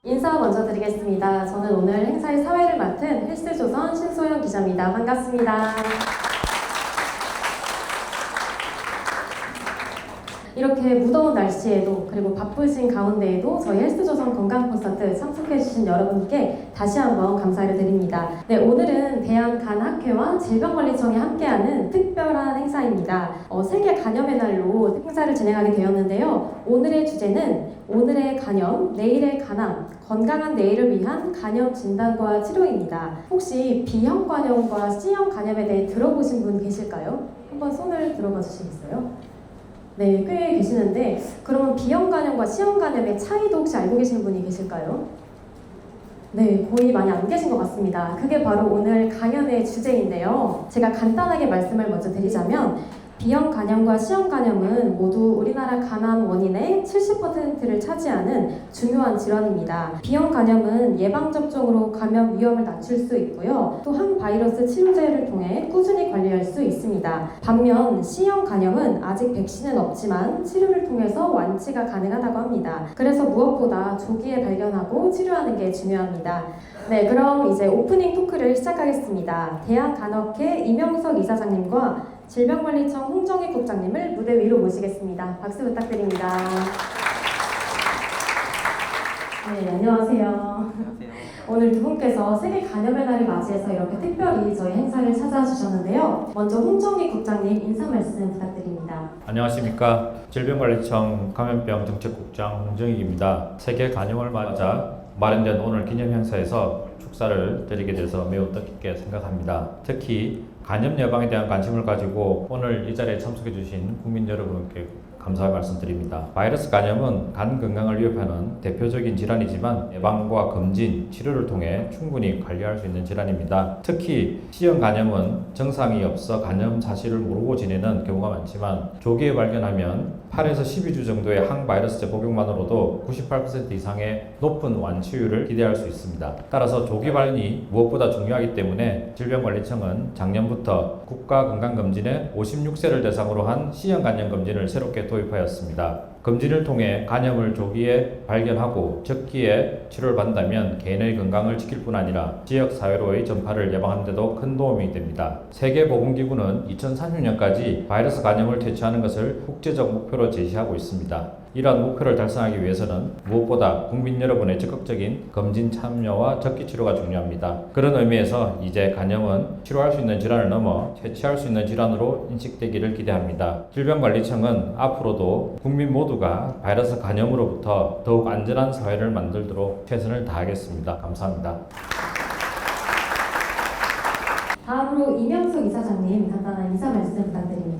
인사 먼저 드리겠습니다. 저는 오늘 행사의 사회를 맡은 헬스조선 신소영 기자입니다. 반갑습니다. 이렇게 무더운 날씨에도 그리고 바쁘신 가운데에도 저희 헬스조선 건강 콘서트 참석해주신 여러분께 다시 한번 감사를 드립니다. 네, 오늘은 대한간학회와 질병관리청이 함께하는 특별한 행사입니다. 세계 간염의 날로 행사를 진행하게 되었는데요. 오늘의 주제는 오늘의 간염, 내일의 간암, 건강한 내일을 위한 간염 진단과 치료입니다. 혹시 B형 간염과 C형 간염에 대해 들어보신 분 계실까요? 한번 손을 들어봐 주시겠어요? 네, 꽤 계시는데 그러면 B형 간염과 C형 간염의 차이도 혹시 알고 계시는 분이 계실까요? 네, 거의 많이 안 계신 것 같습니다. 그게 바로 오늘 강연의 주제인데요. 제가 간단하게 말씀을 먼저 드리자면 B형 간염과 C형 간염은 모두 우리나라 간암 원인의 70%를 차지하는 중요한 질환입니다. B형 간염은 예방접종으로 감염 위험을 낮출 수 있고요. 또 항바이러스 치료제를 통해 꾸준히 관리할 수 있습니다. 반면 C형 간염은 아직 백신은 없지만 치료를 통해서 완치가 가능하다고 합니다. 그래서 무엇보다 조기에 발견하고 치료하는 게 중요합니다. 네, 그럼 이제 오프닝 토크를 시작하겠습니다. 대한간학회 이명석 이사장님과 질병관리청 홍정희 국장님을 무대 위로 모시겠습니다. 박수 부탁드립니다. 네, 안녕하세요. 안녕하세요. 오늘 두 분께서 세계 간염의 날을 맞이해서 이렇게 특별히 저희 행사를 찾아주셨는데요. 먼저 홍정희 국장님 인사 말씀 부탁드립니다. 안녕하십니까. 질병관리청 감염병 정책국장 홍정익입니다. 세계 간염을 맞아 마련된 오늘 기념 행사에서 축사를 드리게 돼서 매우 뜻깊게 생각합니다. 특히 간염 예방에 대한 관심을 가지고 오늘 이 자리에 참석해 주신 국민 여러분께 감사의 말씀드립니다. 바이러스 간염은 간 건강을 위협하는 대표적인 질환이지만 예방과 검진, 치료를 통해 충분히 관리할 수 있는 질환입니다. 특히 C형 간염은 증상이 없어 간염 사실을 모르고 지내는 경우가 많지만 조기에 발견하면 8에서 12주 정도의 항바이러스제 복용만으로도 98% 이상의 높은 완치율을 기대할 수 있습니다. 따라서 조기 발견이 무엇보다 중요하기 때문에 질병관리청은 작년부터 국가건강검진에 56세를 대상으로 한 C형 간염 검진을 새롭게 도입하였습니다. 검진을 통해 간염을 조기에 발견하고 적기에 치료를 받는다면 개인의 건강을 지킬 뿐 아니라 지역 사회로의 전파를 예방하는 데도 큰 도움이 됩니다. 세계보건기구는 2030년까지 바이러스 간염을 퇴치하는 것을 국제적 목표로 제시하고 있습니다. 이러한 목표를 달성하기 위해서는 무엇보다 국민 여러분의 적극적인 검진 참여와 적기 치료가 중요합니다. 그런 의미에서 이제 간염은 치료할 수 있는 질환을 넘어 퇴치할 수 있는 질환으로 인식되기를 기대합니다. 질병관리청은 앞으로도 국민 모두가 바이러스 간염으로부터 더욱 안전한 사회를 만들도록 최선을 다하겠습니다. 감사합니다. 다음으로 이명석 이사장님 간단한 인사 말씀 부탁드립니다.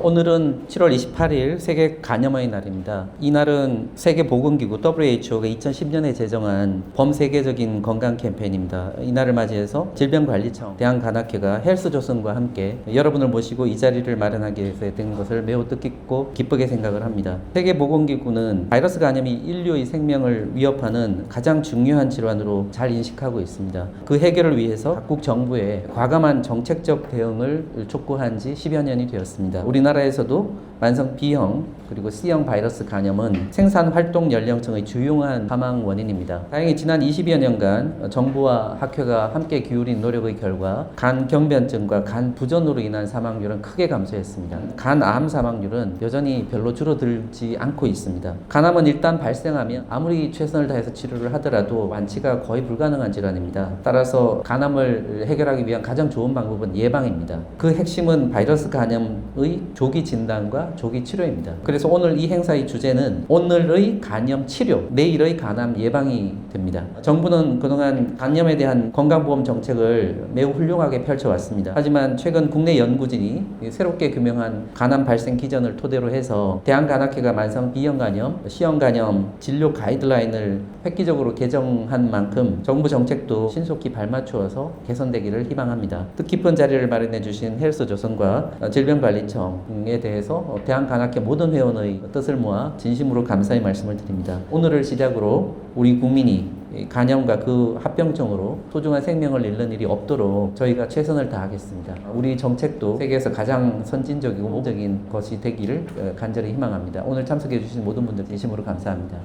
오늘은 7월 28일 세계 간염의 날입니다. 이 날은 세계보건기구 WHO가 2010년에 제정한 범세계적인 건강 캠페인입니다. 이 날을 맞이해서 질병관리청, 대한간학회가 헬스조선과 함께 여러분을 모시고 이 자리를 마련하게 된 것을 매우 뜻깊고 기쁘게 생각을 합니다. 세계보건기구는 바이러스 간염이 인류의 생명을 위협하는 가장 중요한 질환으로 잘 인식하고 있습니다. 그 해결을 위해서 각국 정부에 과감한 정책적 대응을 촉구한 지 10여 년이 되었습니다. 우리나라에서도 만성 B형 그리고 C형 바이러스 간염은 생산 활동 연령층의 주요한 사망 원인입니다. 다행히 지난 20여 년간 정부와 학회가 함께 기울인 노력의 결과 간 경변증과 간 부전으로 인한 사망률은 크게 감소했습니다. 간암 사망률은 여전히 별로 줄어들지 않고 있습니다. 간암은 일단 발생하면 아무리 최선을 다해서 치료를 하더라도 완치가 거의 불가능한 질환입니다. 따라서 간암을 해결하기 위한 가장 좋은 방법은 예방입니다. 그 핵심은 바이러스 간염의 조기 진단과 조기 치료입니다. 그래서 오늘 이 행사의 주제는 오늘의 간염 치료, 내일의 간암 예방이 됩니다. 정부는 그동안 간염에 대한 건강보험 정책을 매우 훌륭하게 펼쳐왔습니다. 하지만 최근 국내 연구진이 새롭게 규명한 간암 발생 기전을 토대로 해서 대한간학회가 만성 B형 간염, C형 간염 진료 가이드라인을 획기적으로 개정한 만큼 정부 정책도 신속히 발맞추어서 개선되기를 희망합니다. 뜻깊은 자리를 마련해 주신 헬스조선과 질병관리청에 대해서 대한간학회 모든 회원의 뜻을 모아 진심으로 감사의 말씀을 드립니다. 오늘을 시작으로 우리 국민이 이 간염과 그 합병증으로 소중한 생명을 잃는 일이 없도록 저희가 최선을 다하겠습니다. 우리 정책도 세계에서 가장 선진적이고 모적인 것이 되기를 간절히 희망합니다. 오늘 참석해 주신 모든 분들 진심으로 감사합니다.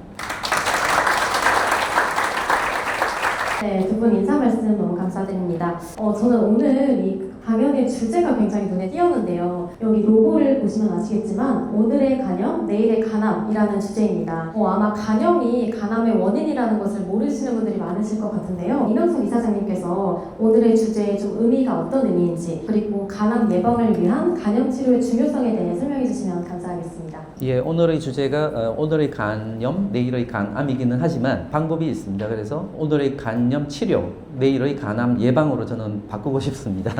네, 두 분 인사 말씀 너무 감사드립니다. 저는 오늘 이 강연의 주제가 굉장히 눈에 띄었는데요. 여기 로고를 보시면 아시겠지만 오늘의 간염, 내일의 간암이라는 주제입니다. 아마 간염이 간암의 원인이라는 것을 모르시는 분들이 많으실 것 같은데요. 이명숙 이사장님께서 오늘의 주제의 좀 의미가 어떤 의미인지 그리고 간암 예방을 위한 간염 치료의 중요성에 대해 설명해 주시면 감사하겠습니다. 예, 오늘의 주제가 오늘의 간염, 내일의 간암이기는 하지만 방법이 있습니다. 그래서 오늘의 간염 치료, 내일의 간암 예방으로 저는 바꾸고 싶습니다.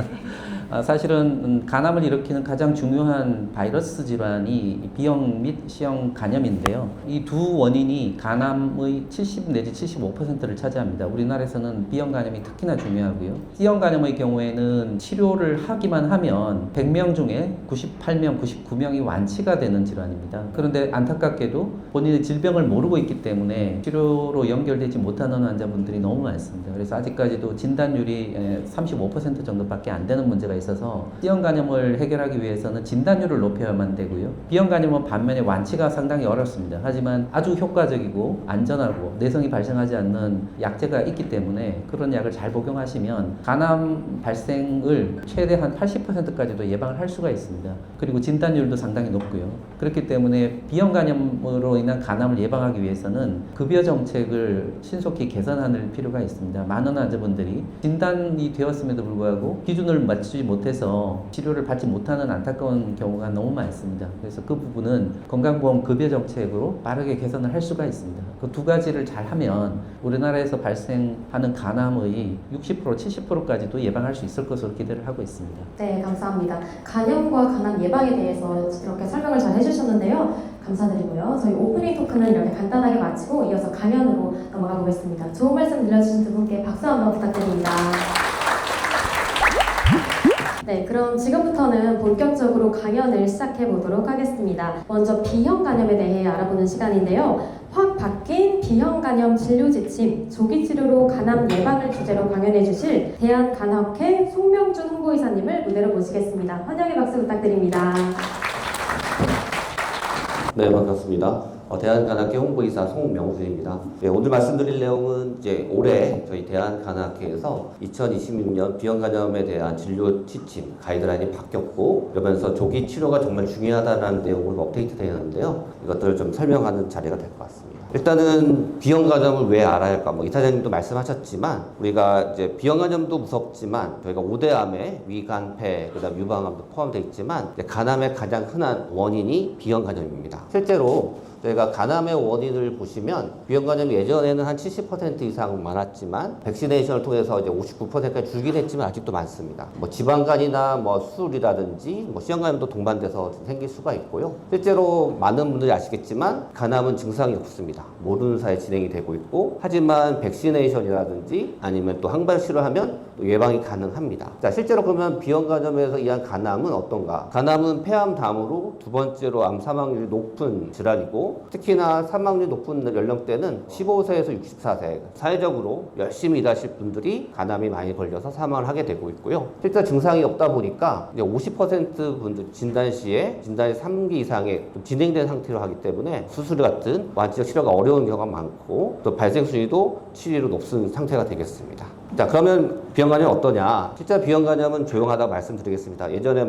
사실은 간암을 일으키는 가장 중요한 바이러스 질환이 B형 및 C형 간염인데요. 이 두 원인이 간암의 70 내지 75%를 차지합니다. 우리나라에서는 B형 간염이 특히나 중요하고요. C형 간염의 경우에는 치료를 하기만 하면 100명 중에 98명, 99명이 완치가 되는 질환입니다. 그런데 안타깝게도 본인의 질병을 모르고 있기 때문에 치료로 연결되지 못하는 환자분들이 너무 많습니다. 그래서 아직까지도 진단율이 35% 정도밖에 안 되는 문제가 있어서 C형 간염을 해결하기 위해서는 진단율을 높여야만 되고요. B형 간염은 반면에 완치가 상당히 어렵습니다. 하지만 아주 효과적이고 안전하고 내성이 발생하지 않는 약제가 있기 때문에 그런 약을 잘 복용하시면 간암 발생을 최대 한 80%까지도 예방을 할 수가 있습니다. 그리고 진단율도 상당히 높고요. 그렇기 때문에 B형 간염으로 인한 간암을 예방하기 위해서는 급여 정책을 신속히 개선할 필요가 있습니다. 많은 환자분들이 진단이 되었음에도 불구하고 기준을 맞추지 못해서 치료를 받지 못하는 안타까운 경우가 너무 많습니다. 그래서 그 부분은 건강보험 급여 정책으로 빠르게 개선을 할 수가 있습니다. 그 두 가지를 잘 하면 우리나라에서 발생하는 간암의 60%, 70%까지도 예방할 수 있을 것으로 기대를 하고 있습니다. 네, 감사합니다. 간염과 간암 예방에 대해서 이렇게 설명을 잘 해주셨는데요. 감사드리고요. 저희 오프닝 토크는 이렇게 간단하게 마치고 이어서 강연으로 넘어가 보겠습니다. 좋은 말씀 들려주신 두 분께 박수 한번 부탁드립니다. 네, 그럼 지금부터는 본격적으로 강연을 시작해 보도록 하겠습니다. 먼저 B형 간염에 대해 알아보는 시간인데요. 확 바뀐 B형 간염 진료 지침, 조기 치료로 간암 예방을 주제로 강연해 주실 대한간암회 송명준 홍보이사님을 무대로 모시겠습니다. 환영의 박수 부탁드립니다. 네, 반갑습니다. 대한간암회 홍보이사 송명준입니다. 네, 오늘 말씀드릴 내용은 이제 올해 저희 대한간암회에서 2026년 B형 간염에 대한 진료 지침 가이드라인이 바뀌었고 그러면서 조기 치료가 정말 중요하다는 내용으로 업데이트되었는데요. 이것들을 좀 설명하는 자리가 될 것 같습니다. 일단은 B형 간염을 왜 알아야 할까? 이사장님도 말씀하셨지만 우리가 이제 B형 간염도 무섭지만 저희가 5대암에 위, 간, 폐, 그다음 유방암도 포함되어 있지만 간암의 가장 흔한 원인이 B형 간염입니다. 실제로 저희가 간암의 원인을 보시면 B형 간염이 예전에는 한 70% 이상 많았지만 백시네이션을 통해서 이제 59%까지 줄긴 했지만 아직도 많습니다. 지방간이나 수술이라든지 C형 간염도 동반돼서 생길 수가 있고요. 실제로 많은 분들이 아시겠지만 간암은 증상이 없습니다. 모르는 사이에 진행이 되고 있고 하지만 백시네이션이라든지 아니면 또 항발 치료하면 또 예방이 가능합니다. 자, 실제로 그러면 B형 간염에서 의한 간암은 어떤가? 간암은 폐암 다음으로 두 번째로 암 사망률이 높은 질환이고 특히나 사망률이 높은 연령대는 15세에서 64세 사회적으로 열심히 일하실 분들이 간암이 많이 걸려서 사망을 하게 되고 있고요. 실제 증상이 없다 보니까 이제 50% 분들 진단이 3기 이상의 진행된 상태로 하기 때문에 수술 같은 완치적 치료가 어려운 경우가 많고 또 발생 수위도 치료로 높은 상태가 되겠습니다. 자, 그러면 B형 간염이 어떠냐? 실제 B형 간염은 조용하다고 말씀드리겠습니다. 예전에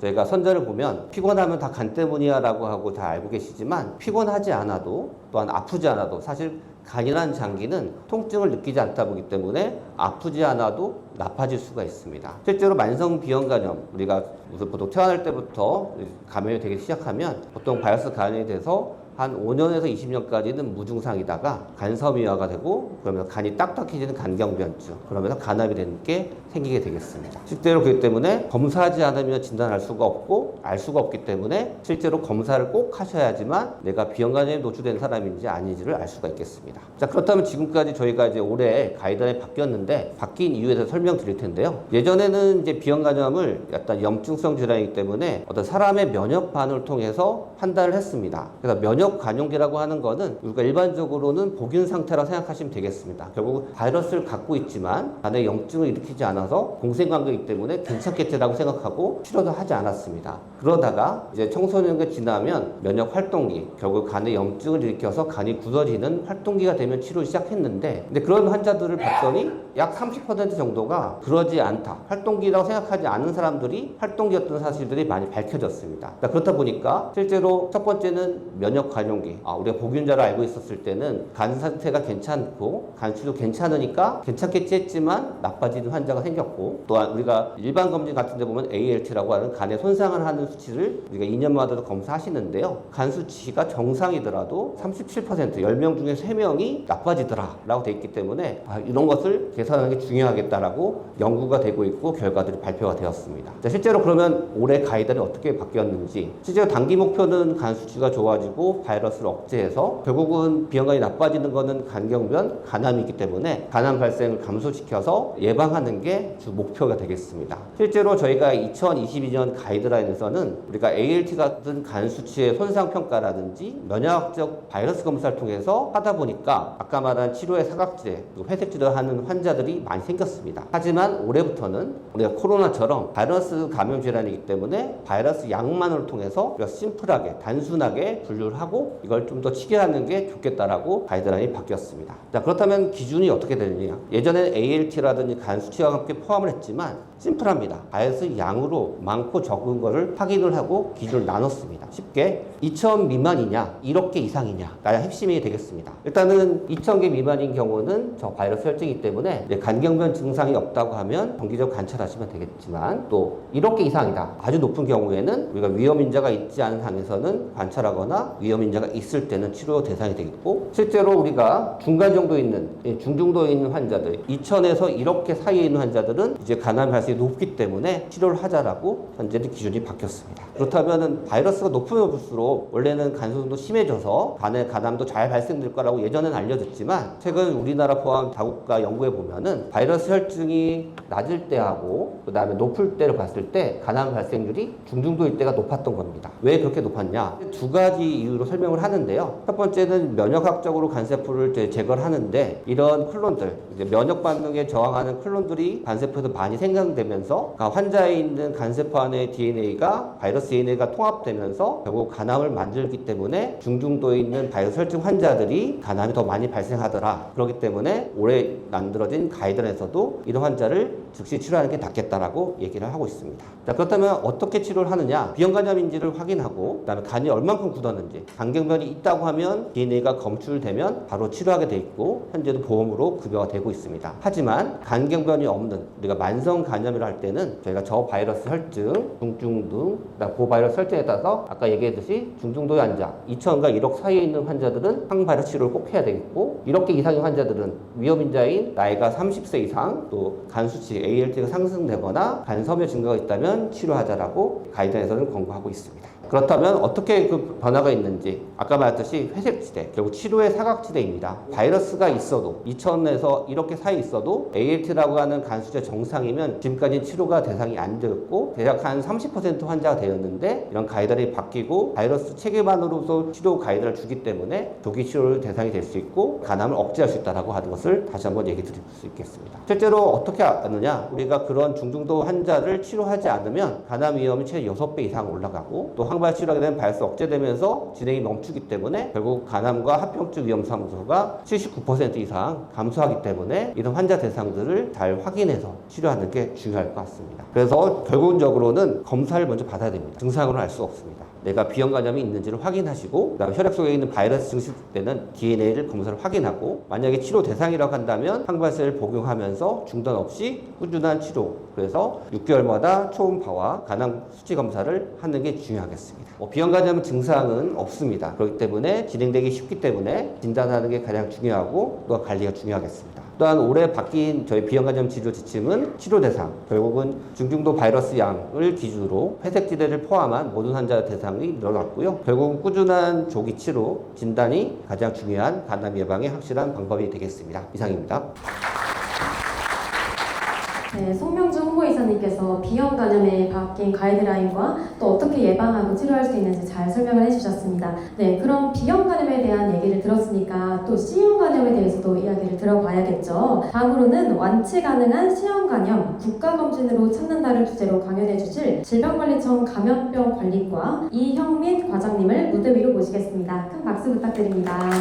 저희가 선전을 보면 피곤하면 다 간 때문이야 라고 하고 다 알고 계시지만 피곤하지 않아도 또한 아프지 않아도 사실 간이라는 장기는 통증을 느끼지 않다 보기 때문에 아프지 않아도 나빠질 수가 있습니다. 실제로 만성 B형 간염 우리가 보통 태어날 때부터 감염이 되기 시작하면 보통 바이러스 감염이 돼서 한 5년에서 20년까지는 무증상이다가 간섬유화가 되고 그러면서 간이 딱딱해지는 간경변증 그러면서 간암이 되는 게 생기게 되겠습니다. 실제로 그렇기 때문에 검사하지 않으면 진단할 수가 없고 알 수가 없기 때문에 실제로 검사를 꼭 하셔야지만 내가 B형 간염에 노출된 사람인지 아닌지를 알 수가 있겠습니다. 자, 그렇다면 지금까지 저희가 이제 올해 가이드라인이 바뀌었는데 바뀐 이유에 대해서 설명드릴 텐데요. 예전에는 이제 B형 간염을 약간 염증성 질환이기 때문에 어떤 사람의 면역 반응을 통해서 판단을 했습니다. 그래서 면역 면역 간용기라고 하는 거는 우리가 일반적으로는 복균 상태라고 생각하시면 되겠습니다. 결국 바이러스를 갖고 있지만 간에 염증을 일으키지 않아서 공생관계이기 때문에 괜찮겠지라고 생각하고 치료도 하지 않았습니다. 그러다가 이제 청소년기 지나면 면역 활동기, 결국 간에 염증을 일으켜서 간이 굳어지는 활동기가 되면 치료를 시작했는데, 근데 그런 환자들을 봤더니 약 30% 정도가 그러지 않다, 활동기라고 생각하지 않은 사람들이 활동기였던 사실들이 많이 밝혀졌습니다. 그렇다 보니까 실제로 첫 번째는 면역 간용기, 우리가 복균자를 알고 있었을 때는 간 상태가 괜찮고 간 수도 괜찮으니까 괜찮겠지 했지만 나빠지는 환자가 생겼고, 또한 우리가 일반 검진 같은 데 보면 ALT라고 하는 간에 손상을 하는 수치를 우리가 2년마다도 검사하시는데요, 간 수치가 정상이더라도 37%, 10명 중에 3명이 나빠지더라 라고 돼 있기 때문에 이런 것을 계산하는 게 중요하겠다라고 연구가 되고 있고 결과들이 발표가 되었습니다. 자, 실제로 그러면 올해 가이드라인이 어떻게 바뀌었는지, 실제로 단기 목표는 간 수치가 좋아지고 바이러스를 억제해서 결국은 비형간이 나빠지는 것은 간경변, 간암이기 때문에 간암 발생을 감소시켜서 예방하는 게 주 목표가 되겠습니다. 실제로 저희가 2022년 가이드라인에서는 우리가 ALT 같은 간 수치의 손상 평가라든지 면역학적 바이러스 검사를 통해서 하다 보니까 아까 말한 치료의 사각지대, 회색 치료하는 환자들이 많이 생겼습니다. 하지만 올해부터는 우리가 코로나처럼 바이러스 감염 질환이기 때문에 바이러스 양만을 통해서 우리가 심플하게 단순하게 분류를 하고 이걸 좀 더 치료하는 게 좋겠다라고 가이드라인이 바뀌었습니다. 자, 그렇다면 기준이 어떻게 되느냐? 예전에는 ALT라든지 간 수치와 함께 포함을 했지만 심플합니다. 바이러스 양으로 많고 적은 거를 확인을 하고 기준을 나눴습니다. 쉽게 2,000 미만이냐 1억 개 이상이냐가 핵심이 되겠습니다. 일단은 2,000개 미만인 경우는 저 바이러스 혈증이기 때문에 간경변 증상이 없다고 하면 정기적으로 관찰하시면 되겠지만, 또 1억 개 이상이다, 아주 높은 경우에는 우리가 위험인자가 있지 않은 상에서는 관찰하거나 위험인자가 있을 때는 치료 대상이 되겠고, 실제로 우리가 중간 정도에 있는 중중도에 있는 환자들 2,000에서 1억 개 사이에 있는 환자들은 이제 간암 발생이 높기 때문에 치료를 하자라고 현재는 기준이 바뀌었습니다. 그렇다면 바이러스가 높으면 높을수록 원래는 간소성도 심해져서 간에 간암도 잘 발생될 거라고 예전에는 알려졌지만, 최근 우리나라 포함 다국가 연구에 보면은 바이러스 혈증이 낮을 때하고 그 다음에 높을 때를 봤을 때 간암 발생률이 중중도일 때가 높았던 겁니다. 왜 그렇게 높았냐? 두 가지 이유로 설명을 하는데요. 첫 번째는 면역학적으로 간세포를 제거를 하는데, 이런 클론들, 이제 면역 반응에 저항하는 클론들이 간세포에서 많이 생성되면서 환자에 있는 간세포 안의 DNA가 바이러스 DNA가 통합되면서 결국 간암을 만들기 때문에 중중도에 있는 바이러스 혈증 환자들이 간암이 더 많이 발생하더라. 그렇기 때문에 올해 만들어진 가이드라인에서도 이런 환자를 즉시 치료하는 게 낫겠다라고 얘기를 하고 있습니다. 자, 그렇다면 어떻게 치료를 하느냐? 비형간암인지를 확인하고, 그다음에 간이 얼만큼 굳었는지, 간경변이 있다고 하면 DNA가 검출되면 바로 치료하게 돼 있고 현재도 보험으로 급여가 되고 있습니다. 하지만 간경변이 없는 우리가 만성 간염이라 할 때는 저희가 저바이러스 혈증, 중증, 고바이러스 혈증에 따라서 아까 얘기했듯이 중증도의 환자 2,000과 1억 사이에 있는 환자들은 항바이러스 치료를 꼭 해야 되겠고, 1억 개 이상의 환자들은 위험인자인 나이가 30세 이상, 또 간 수치 ALT가 상승되거나 간섬유 증가가 있다면 치료하자라고 가이드라인에서는 권고하고 있습니다. 그렇다면 어떻게 그 변화가 있는지, 아까 말했듯이 회색지대, 결국 치료의 사각지대입니다. 바이러스가 있어도 2,000에서 1억 개 사이에 있어도 ALT라고 하는 간 수치 정상이면 지금까지 치료가 대상이 안 되었고 대략 한 30% 환자가 되었는데, 이런 가이드라인이 바뀌고 바이러스 체계만으로서 치료 가이드를 주기 때문에 조기 치료를 대상이 될 수 있고 간암을 억제할 수 있다고 하는 것을 다시 한번 얘기 드릴 수 있겠습니다. 실제로 어떻게 아느냐? 우리가 그런 중중도 환자를 치료하지 않으면 간암 위험이 최대 6배 이상 올라가고, 또 항바이러스 치료하게 되면 바이러스 억제되면서 진행이 멈추기 때문에 결국 간암과 합병증 위험 상수가 79% 이상 감소하기 때문에 이런 환자 대상들을 잘 확인해서 치료하는 게 중요할 것 같습니다. 그래서 결국적으로는 검사를 먼저 받아야 됩니다. 증상으로는 알 수 없습니다. 내가 비형간염이 있는지를 확인하시고, 그다음에 혈액 속에 있는 바이러스 증식 때는 DNA를 검사를 확인하고, 만약에 치료 대상이라고 한다면 항바이러스를 복용하면서 중단 없이 꾸준한 치료, 그래서 6개월마다 초음파와 간암 수치 검사를 하는 게 중요하겠습니다. 비형간염 증상은 없습니다. 그렇기 때문에 진행되기 쉽기 때문에 진단하는 게 가장 중요하고 또 관리가 중요하겠습니다. 또한 올해 바뀐 저희 비형간염 치료 지침은 치료 대상, 결국은 중중도 바이러스 양을 기준으로 회색지대를 포함한 모든 환자 대상이 늘어났고요. 결국은 꾸준한 조기 치료, 진단이 가장 중요한 간암 예방의 확실한 방법이 되겠습니다. 이상입니다. 네, 송명주 홍보이사님께서 비형간염에 바뀐 가이드라인과 또 어떻게 예방하고 치료할 수 있는지 잘 설명을 해주셨습니다. 네, 그럼 B형 간염에 대한 얘기를 들었으니까 또 C형 간염에 대해서도 이야기를 들어봐야겠죠. 다음으로는 완치 가능한 C형 간염 국가검진으로 찾는다를 주제로 강연해 주실 질병관리청 감염병 관리과 이형민 과장님을 무대 위로 모시겠습니다. 큰 박수 부탁드립니다.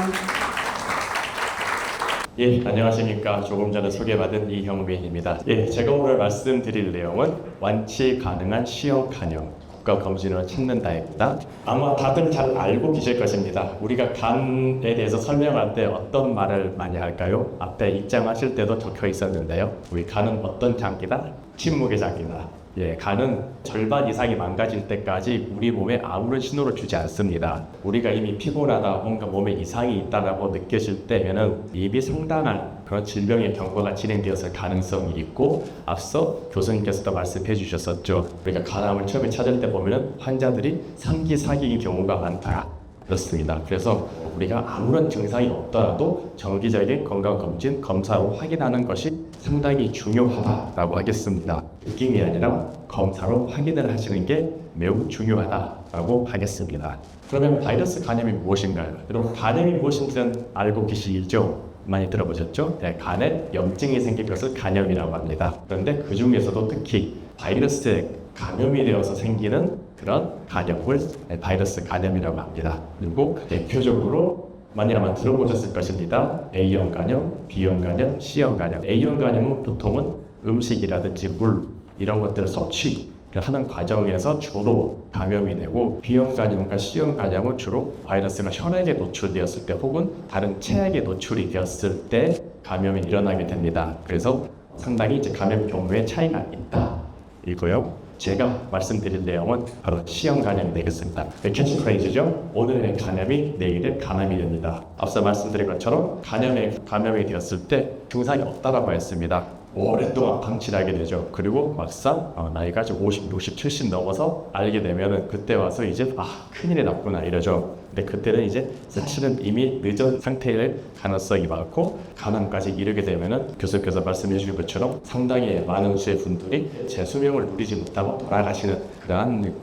예, 안녕하십니까. 조금 전에 소개받은 이형민입니다. 예, 제가 오늘 말씀드릴 내용은 완치 가능한 C형 간염 국가검진을 찾는다입니다. 아마 다들 잘 알고 계실 것입니다. 우리가 간에 대해서 설명할 때 어떤 말을 많이 할까요? 앞에 입장하실 때도 적혀 있었는데요. 우리 간은 어떤 장기다? 침묵의 장기다. 예, 간은 절반 이상이 망가질 때까지 우리 몸에 아무런 신호를 주지 않습니다. 우리가 이미 피곤하다, 뭔가 몸에 이상이 있다라고 느껴질 때에는 이미 상당한 그런 질병의 경과가 진행되었을 가능성이 있고, 앞서 교수님께서도 말씀해 주셨었죠. 우리가 간암을 처음에 찾을 때 보면은 환자들이 3기, 4기인 경우가 많다. 그렇습니다. 그래서 우리가 아무런 증상이 없더라도 정기적인 건강검진, 검사로 확인하는 것이 상당히 중요하다라고 하겠습니다. 느낌이 아니라 검사로 확인을 하시는 게 매우 중요하다라고 하겠습니다. 그러면 바이러스 간염이 무엇인가요? 여러분, 간염이 무엇인지는 알고 계시죠? 많이 들어보셨죠? 네, 간에 염증이 생길 것을 간염이라고 합니다. 그런데 그 중에서도 특히 바이러스에 감염이 되어서 생기는 그런 간염을 바이러스 간염이라고 합니다. 그리고 대표적으로 많이 아마 들어보셨을 것입니다. A형 간염, B형 간염, C형 간염. A형 간염은 보통은 음식이라든지 물 이런 것들을 섭취하는 과정에서 주로 감염이 되고, B형 간염과 C형 간염은 주로 바이러스가 혈액에 노출되었을 때 혹은 다른 체액에 노출이 되었을 때 감염이 일어나게 됩니다. 그래서 상당히 이제 감염 경로의 차이가 있다. 이고요. 제가 말씀드릴 내용은 바로 C형 간염이 되겠습니다. 캐치프레이즈죠. 오늘의 간염이 내일의 간암이 됩니다. 앞서 말씀드린 것처럼 감염이 되었을 때 증상이 없다라고 했습니다. 오랫동안 방치를 하게 되죠. 그리고 막상 나이가 좀 50, 60, 70 넘어서 알게 되면은 그때 와서 이제 큰일이 났구나 이러죠. 근데 그때는 이제 사실은 이미 늦은 상태일 가능성이 많고, 간암까지 이르게 되면은 교수께서 말씀해 주신 것처럼 상당히 많은 수의 분들이 제 수명을 누리지 못하고 돌아가시는 그러한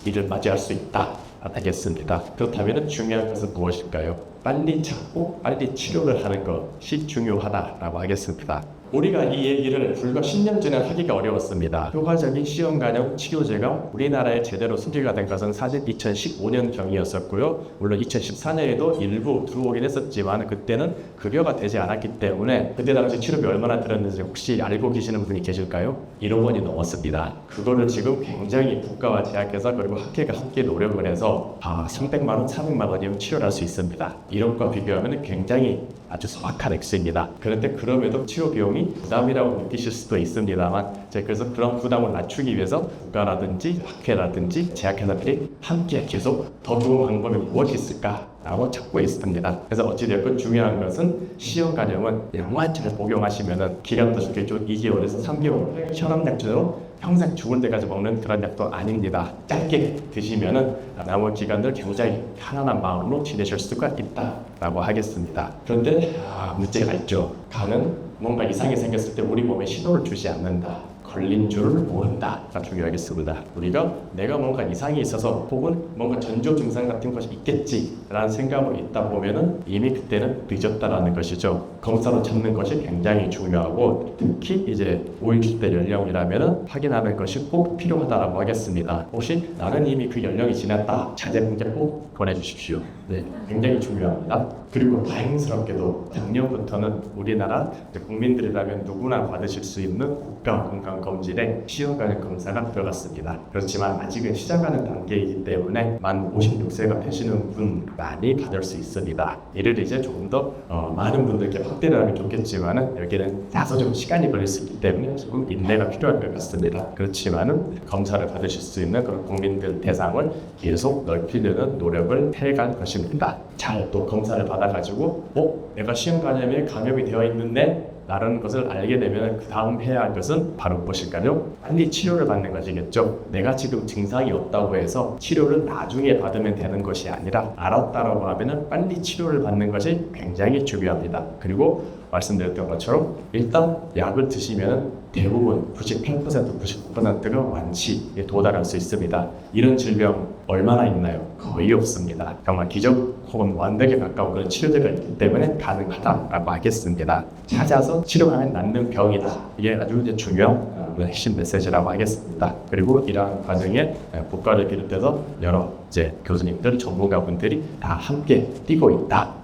일을 맞이할 수 있다 하겠습니다. 그렇다면 중요한 것은 무엇일까요? 빨리 찾고 빨리 치료를 하는 것이 중요하다라고 하겠습니다. 우리가 이 얘기를 불과 10년 전에 하기가 어려웠습니다. 효과적인 C형 간염 치료제가 우리나라에 제대로 소개가 된 것은 사실 2015년경이었었고요. 물론 2014년에도 일부 들어오긴 했었지만 그때는 급여가 되지 않았기 때문에 그때 당시 치료비 얼마나 들었는지 혹시 알고 계시는 분이 계실까요? 1억 원이 넘었습니다. 그거를 지금 굉장히 국가와 대학에서 그리고 학회가 함께 노력을 해서 300만 원, 400만 원이면 치료를 할 수 있습니다. 1억과 비교하면 굉장히 아주 소박한 액수입니다. 그런데 그럼에도 치료 비용이 부담이라고 느끼실 수도 있습니다만, 그래서 그런 부담을 낮추기 위해서 국가라든지 학회라든지 제약회사들이 함께 계속 더 좋은 방법이 무엇이 있을까라고 찾고 있습니다. 그래서 어찌되었건 중요한 것은 C형 간염은 영원히 잘 복용하시면은 기간도 좋겠죠. 2개월에서 3개월 혈압약제로 평생 죽을 때까지 먹는 그런 약도 아닙니다. 짧게 드시면은 남은 기간들 굉장히 편안한 마음으로 지내실 수가 있다라고 하겠습니다. 그런데 문제가 있죠. 간은 뭔가 이상이 생겼을 때 우리 몸에 신호를 주지 않는다. 걸린 줄을 모른다가 중요하겠습니다. 우리가 내가 뭔가 이상이 있어서 혹은 뭔가 전조 증상 같은 것이 있겠지라는 생각으로 있다 보면은 이미 그때는 늦었다라는 것이죠. 검사로 찾는 것이 굉장히 중요하고, 특히 이제 50대 연령이라면은 확인하는 것이 꼭 필요하다라고 하겠습니다. 혹시 나는 이미 그 연령이 지났다, 자제분께 꼭 보내주십시오. 네, 굉장히 중요합니다. 그리고 다행스럽게도 작년부터는 우리나라 국민들이라면 누구나 받으실 수 있는 국가 건강검진에 C형 간염 검사가 들어갔습니다. 그렇지만 아직은 시작하는 단계이기 때문에 만 56세가 되시는 분만이 받을 수 있습니다. 이를 이제 조금 더 많은 분들께 확대를 하면 좋겠지만은 여기는 다소 좀 시간이 걸릴 수 있기 때문에 조금 인내가 필요할 것 같습니다. 그렇지만은 검사를 받으실 수 있는 그런 국민들 대상을 계속 넓히려는 노력을 해갈 것입니다. 잘 또 검사를 받아가지고 내가 C형 간염에 감염이 되어 있는데 라는 것을 알게 되면 그 다음 해야 할 것은 바로 무엇일까요? 빨리 치료를 받는 것이겠죠. 내가 지금 증상이 없다고 해서 치료를 나중에 받으면 되는 것이 아니라 알았다라고 하면 빨리 치료를 받는 것이 굉장히 중요합니다. 그리고 말씀드렸던 것처럼 일단 약을 드시면 대부분 98%, 99%가 완치에 도달할 수 있습니다. 이런 질병 얼마나 있나요? 거의 없습니다. 정말 기적 혹은 완벽에 가까운 그런 치료제가 있기 때문에 가능하다라고 하겠습니다. 찾아서 치료하면 낫는 병이다. 이게 아주 이제 중요한 핵심 메시지라고 하겠습니다. 그리고 이러한 과정에 국가를 비롯해서 여러 이제 교수님들, 전문가분들이 다 함께 뛰고 있다.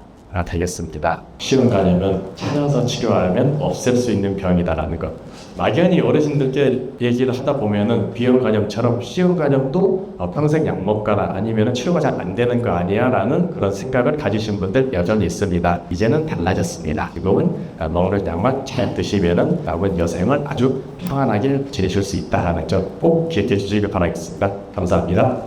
되겠습니다. 시험 간염은 찾아서 치료하면 없앨 수 있는 병이다라는 것. 막연히 어르신들께 얘기를 하다 보면은 비형 간염처럼 시험 간염도 평생 약 먹거나 아니면 치료가 잘 안 되는 거 아니야라는 그런 생각을 가지신 분들 여전히 있습니다. 이제는 달라졌습니다. 지금은 먹는 약만 잘 드시면은 남은 여생을 아주 평안하게 지내실 수 있다라는 점 꼭 기억해 주시길 바라겠습니다. 감사합니다.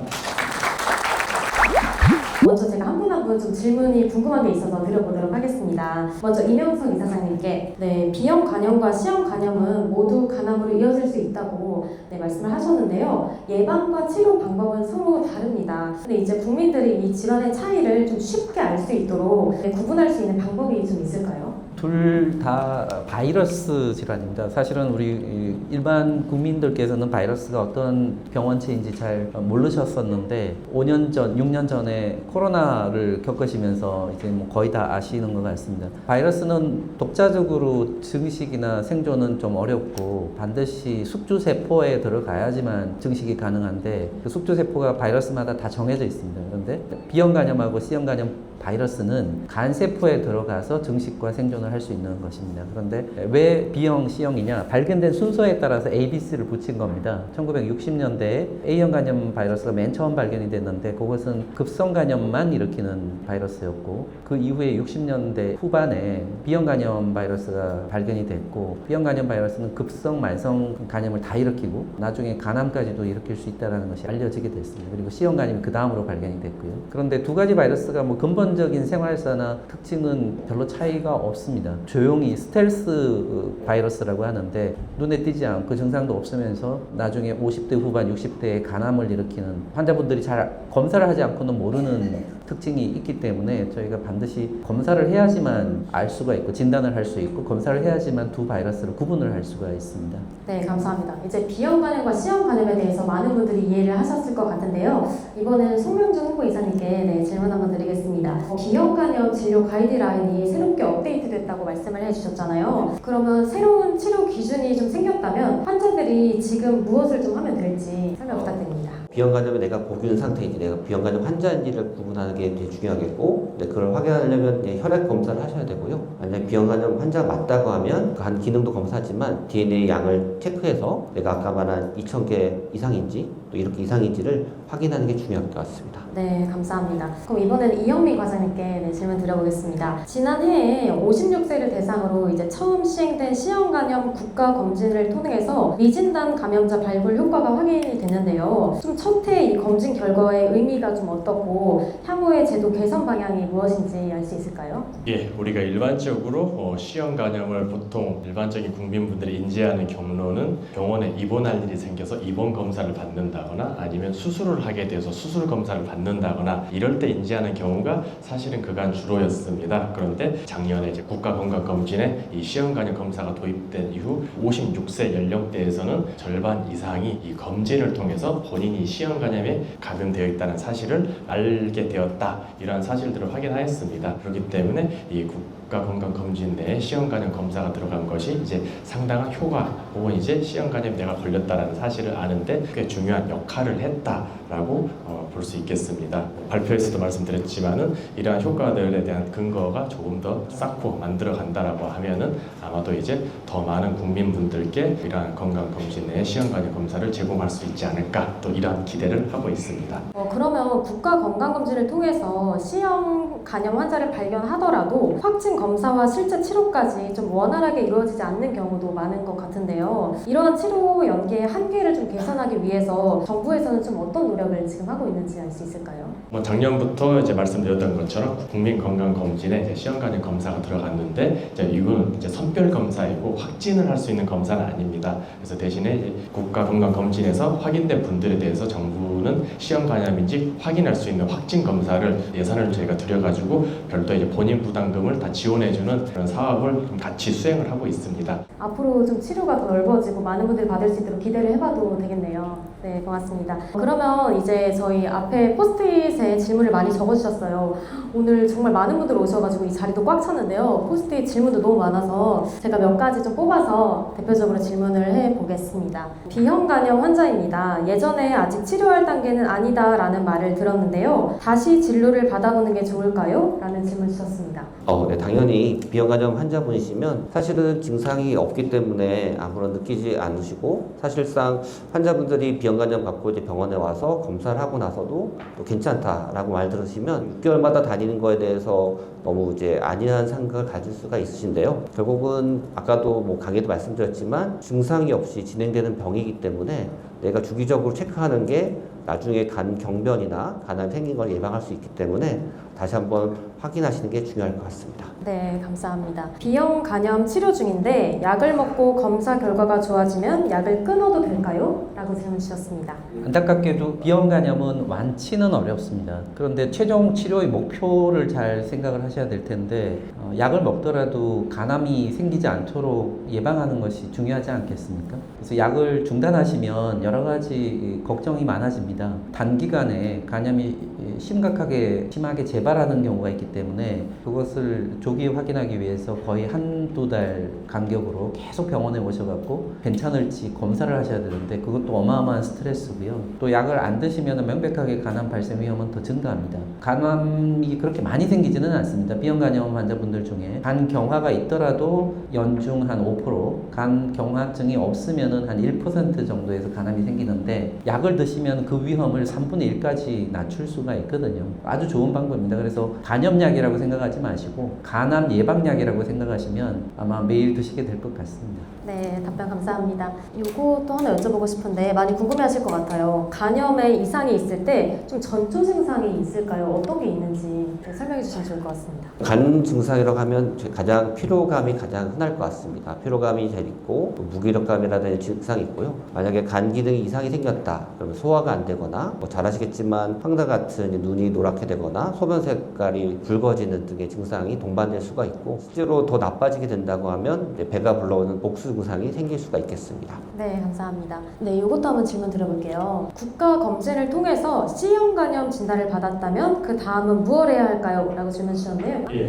먼저 제가 한 분 한 분 좀 질문이 궁금한 게 있어서 드려보도록 하겠습니다. 먼저 이명석 이사장님께 비형 간염과 시형 간염은 모두 간암으로 이어질 수 있다고 말씀을 하셨는데요. 예방과 치료 방법은 서로 다릅니다. 근데 이제 국민들이 이 질환의 차이를 좀 쉽게 알 수 있도록 구분할 수 있는 방법이 좀 있을까요? 둘 다 바이러스 질환입니다. 사실은 우리 일반 국민들께서는 바이러스가 어떤 병원체인지 잘 모르셨었는데 5년 전, 6년 전에 코로나를 겪으시면서 이제 뭐 거의 다 아시는 것 같습니다. 바이러스는 독자적으로 증식이나 생존은 좀 어렵고 반드시 숙주세포에 들어가야지만 증식이 가능한데 그 숙주세포가 바이러스마다 다 정해져 있습니다. 그런데 B형 간염하고 C형 간염 바이러스는 간세포에 들어가서 증식과 생존을 할 수 있는 것입니다. 그런데 왜 B형, C형이냐? 발견된 순서에 따라서 A, B, C를 붙인 겁니다. 1960년대에 A형 간염 바이러스가 맨 처음 발견이 됐는데 그것은 급성 간염만 일으키는 바이러스였고 그 이후에 60년대 후반에 B형 간염 바이러스가 발견이 됐고 B형 간염 바이러스는 급성, 만성 간염을 다 일으키고 나중에 간암까지도 일으킬 수 있다는 것이 알려지게 됐습니다. 그리고 C형 간염이 그 다음으로 발견이 됐고요. 그런데 두 가지 바이러스가 뭐 근본적인 생활사나 특징은 별로 차이가 없습니다. 조용히 스텔스 바이러스라고 하는데 눈에 띄지 않고 증상도 없으면서 나중에 50대 후반, 60대에 간암을 일으키는 환자분들이 잘 검사를 하지 않고는 모르는 특징이 있기 때문에 저희가 반드시 검사를 해야지만 알 수가 있고 진단을 할 수 있고 검사를 해야지만 두 바이러스를 구분을 할 수가 있습니다. 네, 감사합니다. 이제 B형 간염과 C형 간염에 대해서 많은 분들이 이해를 하셨을 것 같은데요. 이번에는 송명준 홍보이사님께 질문 한번 드리겠습니다. B형 간염 진료 가이드라인이 새롭게 업데이트됐다고 말씀을 해주셨잖아요. 그러면 새로운 치료 기준이 좀 생겼다면 환자들이 지금 무엇을 좀 하면 될지 설명 부탁드립니다. B형 간염이 내가 고균 상태인지 내가 B형 간염 환자인지를 구분하는 게 되게 중요하겠고 그걸 확인하려면 혈액 검사를 하셔야 되고요. 만약 B형 간염 환자가 맞다고 하면 그 한 기능도 검사하지만 DNA 양을 체크해서 내가 아까 말한 2,000개 이상인지 또 이렇게 이상인지를 확인하는 게 중요할 것 같습니다. 네, 감사합니다. 그럼 이번에는 이영미 과장님께 질문 드려보겠습니다. 지난해에 56세를 대상으로 이제 처음 시행된 C형 간염 국가 검진을 통해서 미진단 감염자 발굴 효과가 확인이 됐는데요. 좀 첫 해 이 검진 결과의 의미가 좀 어떻고 향후의 제도 개선 방향이 무엇인지 알 수 있을까요? 예, 우리가 일반적으로 C형 간염을 보통 일반적인 국민분들이 인지하는 경로는 병원에 입원할 일이 생겨서 입원 검사를 받는다거나 아니면 수술을 하게 돼서 수술 검사를 받는다거나 이럴 때 인지하는 경우가 사실은 그간 주로였습니다. 그런데 작년에 이제 국가건강검진에 이 C형 간염 검사가 도입된 이후 56세 연령대에서는 절반 이상이 이 검진을 통해서 본인이 C형 간염에 감염되어 있다는 사실을 알게 되었다. 이러한 사실들을 확인하였습니다. 그렇기 때문에 이 국가건강검진 내에 C형 간염 검사가 들어간 것이 이제 상당한 효과 혹은 이제 C형 간염 내가 걸렸다라는 사실을 아는데 꽤 중요한 역할을 했다라고 볼 수 있겠습니다. 발표에서도 말씀드렸지만은 이러한 효과들에 대한 근거가 조금 더 쌓고 만들어 간다라고 하면은 아마도 이제 더 많은 국민분들께 이러한 건강검진 내에 C형 간염 검사를 제공할 수 있지 않을까 또 이러한 기대를 하고 있습니다. 그러면 국가건강검진을 통해서 C형 간염 환자를 발견하더라도 확진 검사와 실제 치료까지 좀 원활하게 이루어지지 않는 경우도 많은 것 같은데요. 이러한 치료 연계의 한계를 좀 개선하기 위해서 정부에서는 좀 어떤 노력을 지금 하고 있는지 알 수 있을까요? 뭐 작년부터 이제 말씀드렸던 것처럼 국민건강검진에 이제 시험관련 검사가 들어갔는데 이제 이건 이제 선별 검사이고 확진을 할 수 있는 검사는 아닙니다. 그래서 대신에 이제 국가건강검진에서 확인된 분들에 대해서 정부는 시험관염인지 확인할 수 있는 확진 검사를 예산을 저희가 들여가지고 별도 이제 본인 부담금을 다 지원해주는 그런 사업을 좀 같이 수행을 하고 있습니다. 앞으로 좀 치료가 더 넓어지고 많은 분들이 받을 수 있도록 기대를 해봐도 되겠네요. 네, 고맙습니다. 그러면 이제 저희 앞에 포스트잇에 질문을 많이 적어주셨어요. 오늘 정말 많은 분들 오셔가지고 이 자리도 꽉 찼는데요. 포스트잇 질문도 너무 많아서 제가 몇 가지 좀 뽑아서 대표적으로 질문을 해보겠습니다. B형 간염 환자입니다. 예전에 아직 치료할 단계는 아니다라는 말을 들었는데요. 다시 진료를 받아보는 게 좋을까요? 라는 질문 주셨습니다. 네, 당연히 B형 간염 환자분이시면 사실은 증상이 없기 때문에 아무런 느끼지 않으시고 사실상 환자분들이 B형 간염 갖고 이제 병원에 와서 검사를 하고 나서도 또 괜찮다라고 말 들으시면 6개월마다 다니는 거에 대해서 너무 이제 안이한 생각을 가질 수가 있으신데요. 결국은 아까도 뭐 강의도 말씀드렸지만 증상이 없이 진행되는 병이기 때문에 내가 주기적으로 체크하는 게 나중에 간 경변이나 간암이 생긴 걸 예방할 수 있기 때문에 다시 한번 확인하시는 게 중요할 것 같습니다. 네, 감사합니다. B형 간염 치료 중인데 약을 먹고 검사 결과가 좋아지면 약을 끊어도 될까요? 라고 질문 주셨습니다. 안타깝게도 B형 간염은 완치는 어렵습니다. 그런데 최종 치료의 목표를 잘 생각을 하셔야 될 텐데 약을 먹더라도 간암이 생기지 않도록 예방하는 것이 중요하지 않겠습니까? 그래서 약을 중단하시면 여러 가지 걱정이 많아집니다. 단기간에 간염이 심하게 재발하는 경우가 있기 때문에 그것을 조기에 확인하기 위해서 거의 한두 달 간격으로 계속 병원에 오셔갖고 괜찮을지 검사를 하셔야 되는데 그것도 어마어마한 스트레스고요. 또 약을 안 드시면 명백하게 간암 발생 위험은 더 증가합니다. 간암이 그렇게 많이 생기지는 않습니다. B형 간염 환자분들 중에 간 경화가 있더라도 연중 한 5%, 간 경화증이 없으면은 한 1% 정도에서 간암이 생기는데 약을 드시면 그 위험을 3분의 1까지 낮출 수가 있거든요. 아주 좋은 방법입니다. 그래서 간염약이라고 생각하지 마시고 간암 예방약이라고 생각하시면 아마 매일 드시게 될 것 같습니다. 네, 답변 감사합니다. 이거 또 하나 여쭤보고 싶은데 많이 궁금해하실 것 같아요. 간염에 이상이 있을 때 좀 전조 증상이 있을까요? 어떤 게 있는지 설명해 주시면 좋을 것 같습니다. 간 증상이라고 하면 가장 피로감이 가장 흔할 것 같습니다. 피로감이 제일 있고 무기력감이라는 증상이 있고요. 만약에 간 기능이 이상이 생겼다 그러면 소화가 안 되거나 잘 아시겠지만 황사 같은 눈이 노랗게 되거나 소변 색깔이 붉어지는 등의 증상이 동반될 수가 있고 실제로 더 나빠지게 된다고 하면 배가 불러오는 복수 증상이 생길 수가 있겠습니다. 네, 감사합니다. 네, 이것도 한번 질문 드려볼게요. 국가 검진을 통해서 C형 간염 진단을 받았다면 그 다음은 무엇을 해야 할까요? 라고 질문 주셨는데요. 예,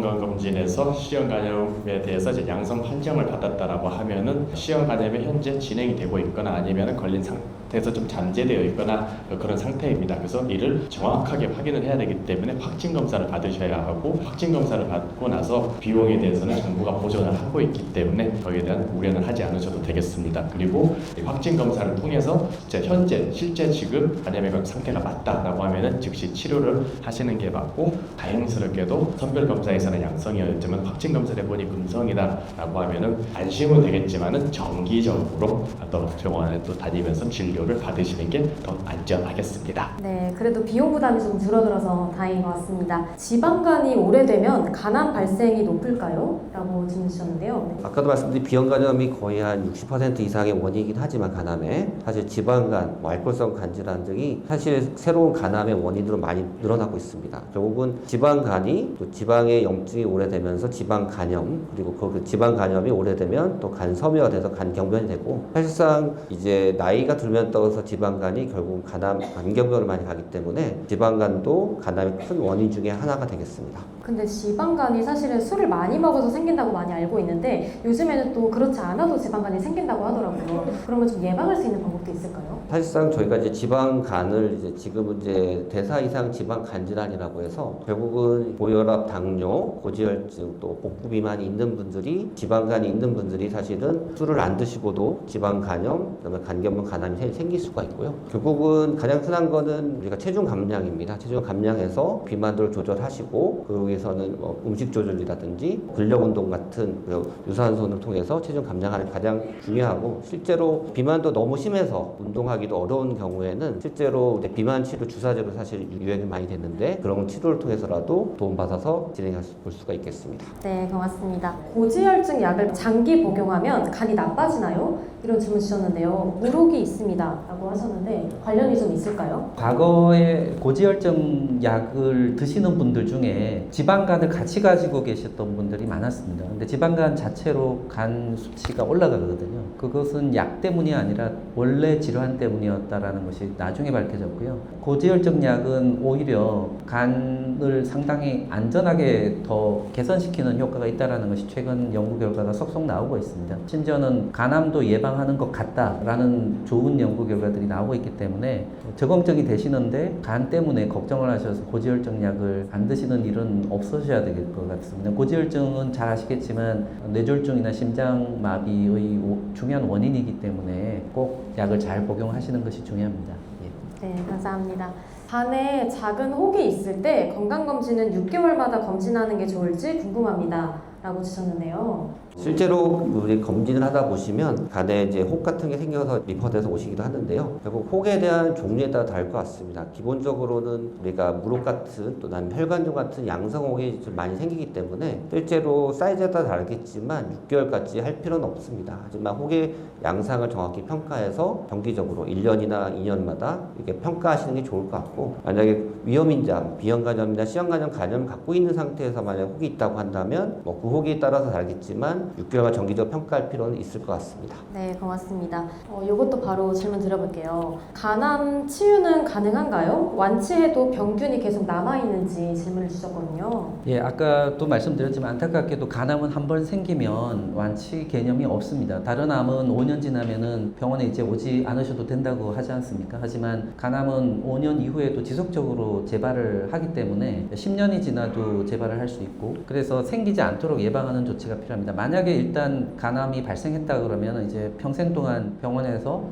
국가건강검진에서 C형 간염에 대해서 이제 양성 판정을 받았다라고 하면은 C형 간염이 현재 진행이 되고 있거나 아니면 걸린 상태에서 좀 잠재되어 있거나 그런 상태입니다. 그래서 이를 정확하게 확인을 해야 되기 때문에 확진 검사를 받으셔야 하고 확진 검사를 받고 나서 비용에 대해서는 정부가 보전을 하고 있기 때문에 거기에 대한 우려는 하지 않으셔도 되겠습니다. 그리고 이 확진 검사를 통해서 현재 실제 지금 간염의 상태가 맞다라고 하면은 즉시 치료를 하시는 게 맞고 다행스럽게도 선별 검사에서는 양성이었지만 확진 검사를 해보니 금성이다라고 하면은 안심은 되겠지만은 정기적으로 또 병원에 또 다니면서 진료를 받으시는 게 더 안전하겠습니다. 네, 그래도 비용 부담이 좀 줄어들어서 다행인 것 같습니다. 지방간이 오래되면 간암 발생이 높을까요? 라고 질문 주셨는데요. 네. 아까도 말씀드린 B형 간염이 거의 한 60% 이상의 원인이긴 하지만 간암에 사실 지방간, 알코올성 간질환 등이 사실 새로운 간암의 원인으로 많이 늘어나고 있습니다. 결국은 지방간이 또 지방의 염증이 오래되면서 지방 간염 그리고 그 지방 간염이 오래되면 또 간섬유가 돼서 간경변이 되고 사실상 이제 나이가 들면 떠서 지방간이 결국 간경변을 많이 가기 때문에 지방간도 간암의 큰 원인 중에 하나가 되겠습니다. 근데 지방간이 사실은 술을 많이 먹어서 생긴다고 많이 알고 있는데 요즘에는 또 그렇지 않아도 지방간이 생긴다고 하더라고요. 그러면 좀 예방할 수 있는 방법도 있을까요? 사실상 저희가 이제 지방간을 이제 지금은 이제 대사 이상 지방 간질환이라고 해서 결국은 고혈압, 당뇨, 고지혈증 또 복부 비만이 있는 분들이 지방간이 있는 분들이 사실은 술을 안 드시고도 지방 간염, 그다음에 간경변 간암이 생길 수가 있고요. 결국은 가장 흔한 거는 우리가 체중 감량입니다. 체중 감량해서 비만도를 조절하시고 거기에서는 음식 조절이라든지 근력 운동 같은 유산소를 통해서 체중 감량하는 게 가장 중요하고, 실제로 비만도 너무 심해서 운동하기도 어려운 경우에는 실제로 비만 치료 주사제로 사실 유행이 많이 됐는데 그런 치료를 통해서라도 도움받아서 진행해 볼 수가 있겠습니다. 네, 고맙습니다. 고지혈증 약을 장기 복용하면 간이 나빠지나요? 이런 질문 주셨는데요. 무록이 있습니다 라고 하셨는데 관련이 좀 있을까요? 과거에 고지혈증 약을 드시는 분들 중에 지방간을 같이 가지고 계셨던 분들이 많았습니다. 근데 지방간 자체로 간 수치가 올라가거든요. 그것은 약 때문이 아니라 원래 질환 때문이었다라는 것이 나중에 밝혀졌고요. 고지혈증 약은 오히려 간을 상당히 안전하게 더 개선시키는 효과가 있다는 것이 최근 연구 결과가 속속 나오고 있습니다. 심지어는 간암도 예방하는 것 같다라는 좋은 연구 결과들이 나오고 있기 때문에 저공증이 되시는데 간 때문에 걱정을 하셔서 고지혈증 약을 안 드시는 일은 없으셔야 될 것 같습니다. 고지혈증은 잘 아시겠지만 뇌졸중이나 심장마비의 중요한 원인이기 때문에 꼭 약을 잘 복용하시는 것이 중요합니다. 예. 네, 감사합니다. 간에 작은 혹이 있을 때 건강검진은 6개월마다 검진하는 게 좋을지 궁금합니다 라고 주셨는데요. 실제로 우리 검진을 하다 보시면 간에 이제 혹 같은 게 생겨서 리퍼돼서 오시기도 하는데요. 결국 혹에 대한 종류에 따라 다를 것 같습니다. 기본적으로는 우리가 무록 같은 또 혈관종 같은 양성혹이 좀 많이 생기기 때문에 실제로 사이즈에 따라 다르겠지만 6개월까지 할 필요는 없습니다. 하지만 혹의 양상을 정확히 평가해서 정기적으로 1년이나 2년마다 이렇게 평가하시는 게 좋을 것 같고, 만약에 위험인자, 비형간염이나 C형간염 간염을 갖고 있는 상태에서 만약 혹이 있다고 한다면 그 혹에 따라서 다르겠지만 6개월간 정기적으로 평가할 필요는 있을 것 같습니다. 네, 고맙습니다. 이것도 바로 질문 드려볼게요. 간암 치유는 가능한가요? 완치해도 병균이 계속 남아있는지 질문을 주셨거든요. 예, 아까도 말씀드렸지만 안타깝게도 간암은 한 번 생기면 완치 개념이 없습니다. 다른 암은 5년 지나면은 병원에 이제 오지 않으셔도 된다고 하지 않습니까? 하지만 간암은 5년 이후에도 지속적으로 재발을 하기 때문에 10년이 지나도 재발을 할 수 있고, 그래서 생기지 않도록 예방하는 조치가 필요합니다. 만약에 일단 간암이 발생했다 그러면 이제 평생 동안 병원에서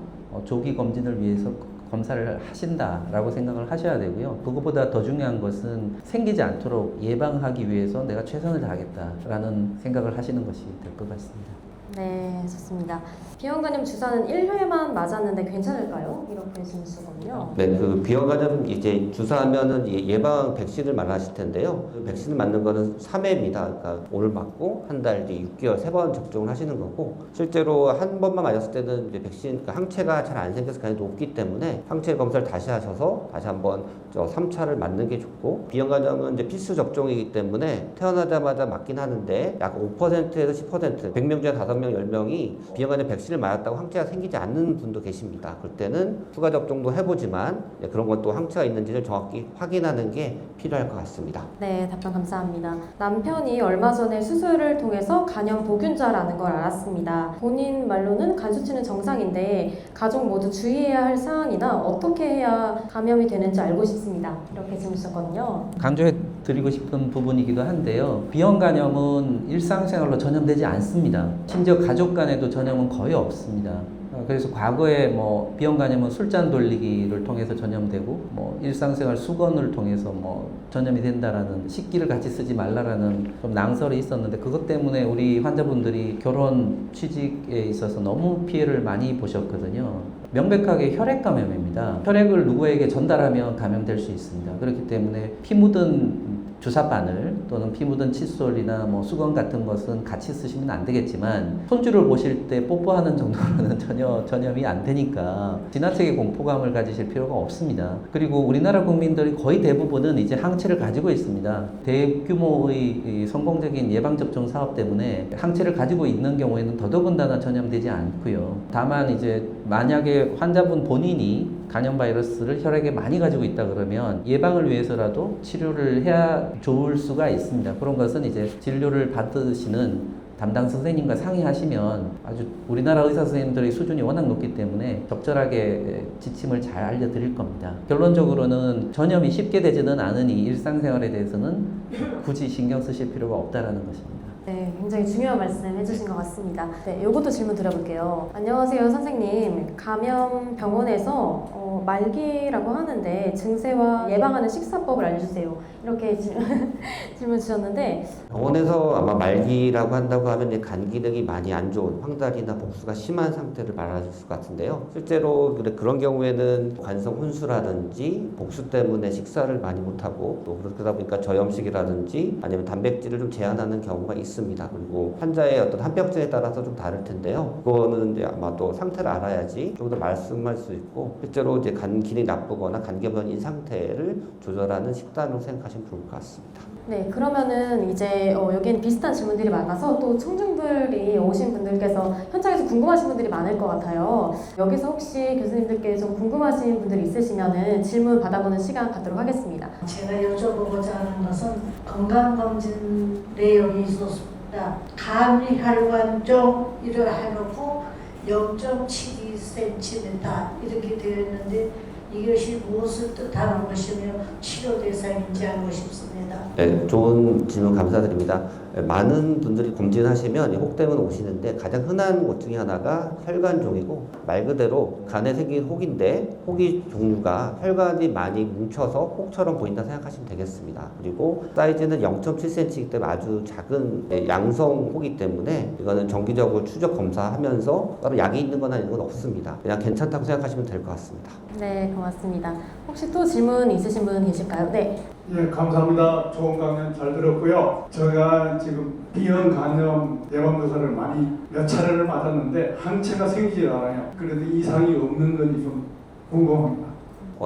조기 검진을 위해서 검사를 하신다라고 생각을 하셔야 되고요. 그것보다 더 중요한 것은 생기지 않도록 예방하기 위해서 내가 최선을 다하겠다라는 생각을 하시는 것이 될 것 같습니다. 네, 좋습니다. 비형간염 주사는 1회만 맞았는데 괜찮을까요? 이렇게 질문 주셨거든요. 네, 그 비형간염 이제 주사하면은 예방 백신을 말하실 텐데요. 그 백신을 맞는 거는 3회입니다. 그러니까 오늘 맞고 한 달 뒤 6개월 3번 접종을 하시는 거고, 실제로 한 번만 맞았을 때는 이제 백신 그러니까 항체가 잘 안 생겨서 가능성이 높기 때문에 항체 검사를 다시 하셔서 다시 한번 3차를 맞는 게 좋고, 비형간염은 이제 필수 접종이기 때문에 태어나자마자 맞긴 하는데 약 5%에서 10%, 100명 중에 5명, 10명이 비형간염 백신을 맞았다고 항체가 생기지 않는 분도 계십니다. 그럴 때는 추가 접종도 해보지만 그런 것도 항체가 있는지를 정확히 확인하는 게 필요할 것 같습니다. 네, 답변 감사합니다. 남편이 얼마 전에 수술을 통해서 간염 보균자라는 걸 알았습니다. 본인 말로는 간 수치는 정상인데 가족 모두 주의해야 할 사항이나 어떻게 해야 감염이 되는지 알고 싶습니다. 이렇게 질문 주셨거든요. 강조해 드리고 싶은 부분이기도 한데요. 비형간염은 일상생활로 전염되지 않습니다. 심지어 가족 간에도 전염은 거의 없습니다. 그래서 과거에 비형간염은 술잔 돌리기를 통해서 전염되고 일상생활 수건을 통해서 전염이 된다라는, 식기를 같이 쓰지 말라라는 좀 낭설이 있었는데, 그것 때문에 우리 환자분들이 결혼 취직에 있어서 너무 피해를 많이 보셨거든요. 명백하게 혈액 감염입니다. 혈액을 누구에게 전달하면 감염될 수 있습니다. 그렇기 때문에 피 묻은 주사바늘 또는 피 묻은 칫솔이나 수건 같은 것은 같이 쓰시면 안 되겠지만, 손주를 보실 때 뽀뽀하는 정도로는 전혀 전염이 안 되니까 지나치게 공포감을 가지실 필요가 없습니다. 그리고 우리나라 국민들이 거의 대부분은 이제 항체를 가지고 있습니다. 대규모의 성공적인 예방접종 사업 때문에 항체를 가지고 있는 경우에는 더더군다나 전염되지 않고요. 다만 이제 만약에 환자분 본인이 간염 바이러스를 혈액에 많이 가지고 있다 그러면 예방을 위해서라도 치료를 해야 좋을 수가 있습니다. 그런 것은 이제 진료를 받으시는 담당 선생님과 상의하시면, 아주 우리나라 의사 선생님들의 수준이 워낙 높기 때문에 적절하게 지침을 잘 알려드릴 겁니다. 결론적으로는 전염이 쉽게 되지는 않으니 일상생활에 대해서는 굳이 신경 쓰실 필요가 없다라는 것입니다. 네, 굉장히 중요한 말씀 해주신 것 같습니다. 네, 요것도 질문 드려볼게요. 안녕하세요, 선생님. 감염 병원에서 말기라고 하는데 증세와 예방하는 식사법을 알려주세요. 이렇게 질문 주셨는데 병원에서 아마 말기라고 한다고 하면 이제 간 기능이 많이 안 좋은 황달이나 복수가 심한 상태를 말하실 것 같은데요. 실제로 그런 경우에는 관성 혼수라든지 복수 때문에 식사를 많이 못하고 또 그러다 보니까 저염식이라든지 아니면 단백질을 좀 제한하는 경우가 있습니다. 그리고 환자의 어떤 합병증에 따라서 좀 다를 텐데요. 그거는 이제 아마 또 상태를 알아야지 좀 더 말씀할 수 있고 실제로 이제 간 기능이 나쁘거나 간경변인 상태를 조절하는 식단으로 생각하시면 좋을 것 같습니다. 네, 그러면은 이제 여기는 비슷한 질문들이 많아서 또 청중들이 오신 분들께서 현장에서 궁금하신 분들이 많을 것 같아요. 여기서 혹시 교수님들께 좀 궁금하신 분들이 있으시면은 질문 받아보는 시간 갖도록 하겠습니다. 제가 여쭤보고자 하는 것은 건강검진 내용이 있었습니다. 감리 혈관종 이를 해놓고 0.72cm 이렇게 되어 있는데 이것이 무엇을 뜻하는 것이며 치료 대상인지 알고 싶습니다. 네, 좋은 질문 감사드립니다. 많은 분들이 검진하시면 혹 때문에 오시는데 가장 흔한 것 중에 하나가 혈관종이고 말 그대로 간에 생긴 혹인데 혹이 종류가 혈관이 많이 뭉쳐서 혹처럼 보인다 생각하시면 되겠습니다. 그리고 사이즈는 0.7cm이기 때문에 아주 작은 양성 혹이기 때문에 이거는 정기적으로 추적 검사하면서 따로 약이 있는 거나 이런 건 없습니다. 그냥 괜찮다고 생각하시면 될 것 같습니다. 네, 고맙습니다. 혹시 또 질문 있으신 분 계실까요? 네. 예, 감사합니다. 좋은 강연 잘 들었고요. 제가 지금 비형 간염 예방주사를 많이 몇 차례를 맞았는데 항체가 생기지 않아요. 그래도 이상이 없는 건지 좀 궁금합니다.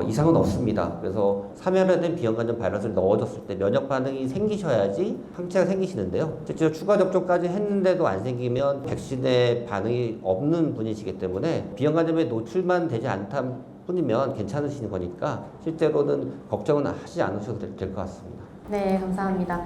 이상은 없습니다. 그래서 사멸화된 비형간염 바이러스를 넣어줬을 때 면역 반응이 생기셔야지 항체가 생기시는데요. 실제로 추가 접종까지 했는데도 안 생기면 백신에 반응이 없는 분이시기 때문에 비형간염에 노출만 되지 않다 뿐이면 괜찮으신 거니까 실제로는 걱정은 하지 않으셔도 될 것 같습니다. 네, 감사합니다.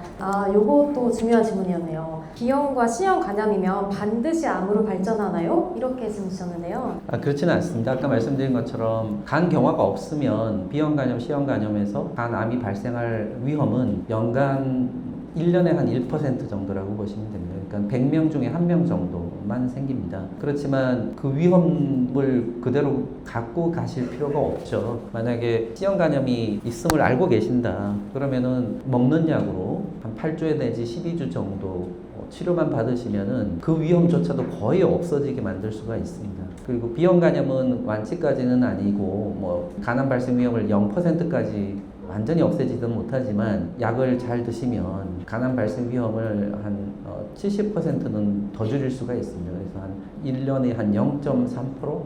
요것도 중요한 질문이었네요. B형과 C형 간염이면 반드시 암으로 발전하나요? 이렇게 질문 주셨는데요. 그렇지는 않습니다. 아까 말씀드린 것처럼 간 경화가 없으면 B형 간염, C형 간염에서 간암이 발생할 위험은 연간 1년에 한 1% 정도라고 보시면 됩니다. 그러니까 100명 중에 1명 정도만 생깁니다. 그렇지만 그 위험을 그대로 갖고 가실 필요가 없죠. 만약에 C형 간염이 있음을 알고 계신다. 그러면은 먹는 약으로 한 8주 내지 12주 정도 치료만 받으시면은 그 위험조차도 거의 없어지게 만들 수가 있습니다. 그리고 B형 간염은 완치까지는 아니고 뭐 간암 발생 위험을 0%까지 완전히 없애지는 못하지만 약을 잘 드시면 간암 발생 위험을 한 70%는 더 줄일 수가 있습니다. 그래서 한 1년에 한 0.3%,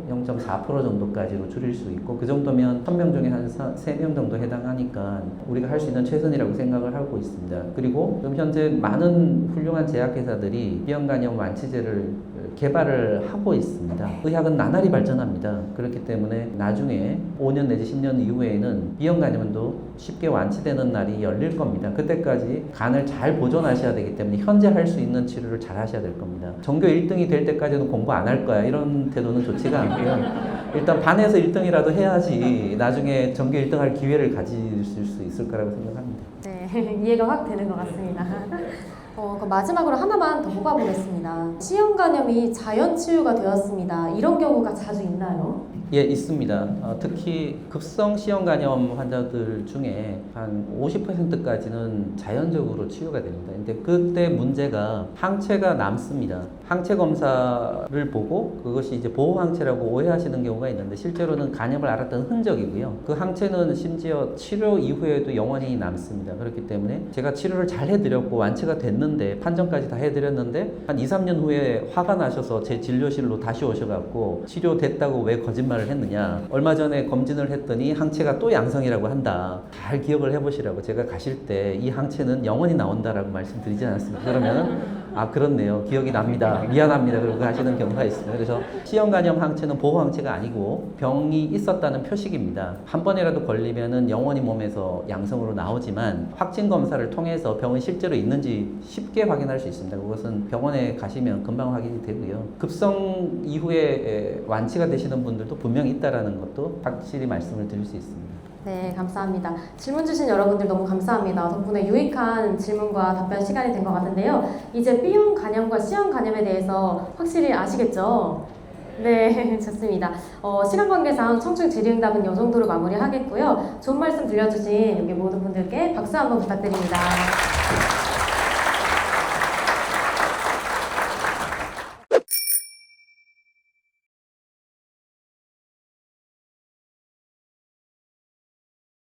0.4% 정도까지로 줄일 수 있고 그 정도면 1000명 중에 한 3명 정도 해당하니까 우리가 할 수 있는 최선이라고 생각을 하고 있습니다. 그리고 지금 현재 많은 훌륭한 제약회사들이 B형 간염 완치제를 개발을 하고 있습니다. 의학은 나날이 발전합니다. 그렇기 때문에 나중에 5년 내지 10년 이후에는 B형 간염도 쉽게 완치되는 날이 열릴 겁니다. 그때까지 간을 잘 보존하셔야 되기 때문에 현재 할 수 있는 치료를 잘 하셔야 될 겁니다. 전교 1등이 될 때까지는 공부 안 할 거야 이런 태도는 좋지가 않고요. 일단 반에서 1등이라도 해야지 나중에 전교 1등 할 기회를 가질 수 있을 거라고 생각합니다. 네, 이해가 확 되는 것 같습니다. 그럼 마지막으로 하나만 더 뽑아보겠습니다. C형 간염이 자연 치유가 되었습니다. 이런 경우가 자주 있나요? 예, 있습니다. 특히 급성 C형 간염 환자들 중에 한 50%까지는 자연적으로 치유가 됩니다. 근데 그때 문제가 항체가 남습니다. 항체 검사를 보고 그것이 이제 보호 항체라고 오해하시는 경우가 있는데 실제로는 간염을 앓았던 흔적이고요. 그 항체는 심지어 치료 이후에도 영원히 남습니다. 그렇기 때문에 제가 치료를 잘 해드렸고 완치가 됐는데 판정까지 다 해드렸는데 한 2, 3년 후에 화가 나셔서 제 진료실로 다시 오셔갖고 치료됐다고 왜 거짓말을 했느냐. 얼마 전에 검진을 했더니 항체가 또 양성이라고 한다. 잘 기억을 해보시라고 제가 가실 때 이 항체는 영원히 나온다라고 말씀드리지 않았습니다. 그러면은 그렇네요. 기억이 납니다. 미안합니다. 그러고 하시는 경우가 있습니다. 그래서 C형 간염 항체는 보호 항체가 아니고 병이 있었다는 표식입니다. 한 번이라도 걸리면은 영원히 몸에서 양성으로 나오지만 확진 검사를 통해서 병이 실제로 있는지 쉽게 확인할 수 있습니다. 그것은 병원에 가시면 금방 확인이 되고요. 급성 이후에 완치가 되시는 분들도 분명히 있다라는 것도 확실히 말씀을 드릴 수 있습니다. 네, 감사합니다. 질문 주신 여러분들 너무 감사합니다. 덕분에 유익한 질문과 답변 시간이 된 것 같은데요. 이제 B형 간염과 C형 간염에 대해서 확실히 아시겠죠? 네, 좋습니다. 시간 관계상 청춘 질의응답은 이 정도로 마무리하겠고요. 좋은 말씀 들려주신 여기 모든 분들께 박수 한번 부탁드립니다.